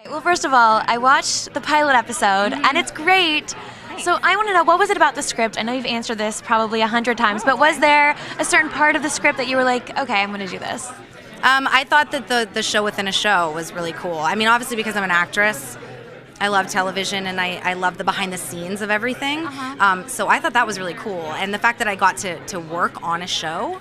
Well, first of all, I watched the pilot episode, and it's great. So I want to know, what was it about the script? I know you've answered this probably 100 times, but was there a certain part of the script that you were like, okay, I'm going to do this? I thought that the show within a show was really cool. I mean, obviously because I'm an actress, I love television and I love the behind the scenes of everything. So I thought that was really cool. And the fact that I got to work on a show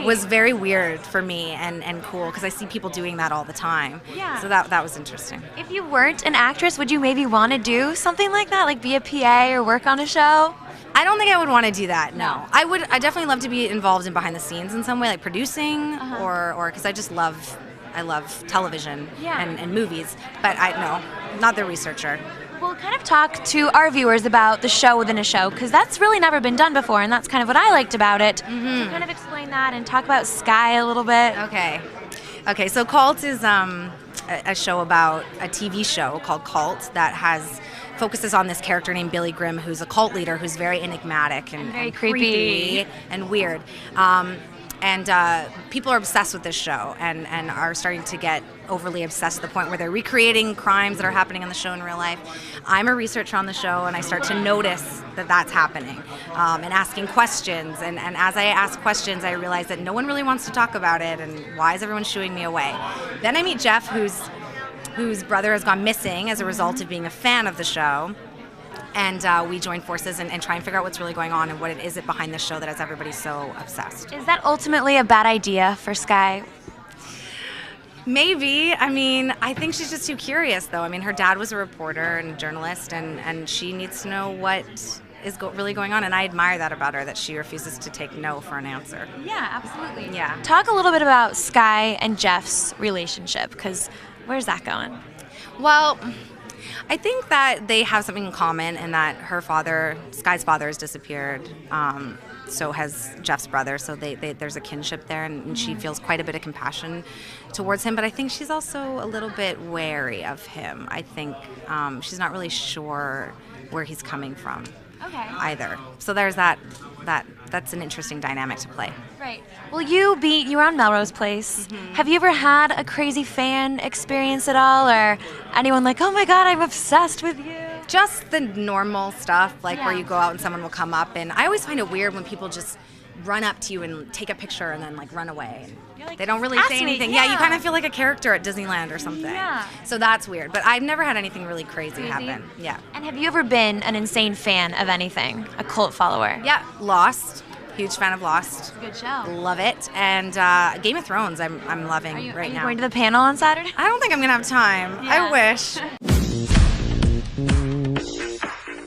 was very weird for me and cool because I see people doing that all the time. Yeah. So that was interesting. If you weren't an actress, would you maybe want to do something like that, like be a PA or work on a show? I don't think I would want to do that. No, I definitely love to be involved in behind the scenes in some way, like producing or because I love television and movies. But not the researcher. We'll kind of talk to our viewers about the show within a show, because that's really never been done before, and that's kind of what I liked about it. So kind of explain that and talk about Sky a little bit. Okay. So Cult is a show about a TV show called Cult that focuses on this character named Billy Grimm, who's a cult leader who's very enigmatic and very creepy and weird. And people are obsessed with this show and are starting to get overly obsessed to the point where they're recreating crimes that are happening on the show in real life. I'm a researcher on the show, and I start to notice that that's happening and asking questions. And as I ask questions, I realize that no one really wants to talk about it, and why is everyone shooing me away? Then I meet Jeff, whose brother has gone missing as a result of being a fan of the show. And we join forces and try and figure out what's really going on and what it is behind this show that has everybody so obsessed. Is that ultimately a bad idea for Sky? Maybe. I mean, I think she's just too curious, though. I mean, her dad was a reporter and a journalist, and she needs to know what is really going on. And I admire that about her, that she refuses to take no for an answer. Yeah, absolutely. Yeah. Talk a little bit about Sky and Jeff's relationship, because where's that going? Well, I think that they have something in common in that Sky's father has disappeared. So has Jeff's brother. So there's a kinship there, and she feels quite a bit of compassion towards him. But I think she's also a little bit wary of him. I think she's not really sure where he's coming from either. So there's that. That's an interesting dynamic to play. Right. Well, you were on Melrose Place. Have you ever had a crazy fan experience at all, or anyone like, oh my God, I'm obsessed with you? Just the normal stuff, like where you go out and someone will come up, and I always find it weird when people just run up to you and take a picture and then like run away. And they don't really say anything. Yeah, you kind of feel like a character at Disneyland or something. Yeah. So that's weird. But I've never had anything really crazy happen. Yeah. And have you ever been an insane fan of anything? A cult follower? Yeah. Lost. Huge fan of Lost. It's a good show. Love it. And Game of Thrones I'm loving right now. Are you going to the panel on Saturday? I don't think I'm going to have time. I wish.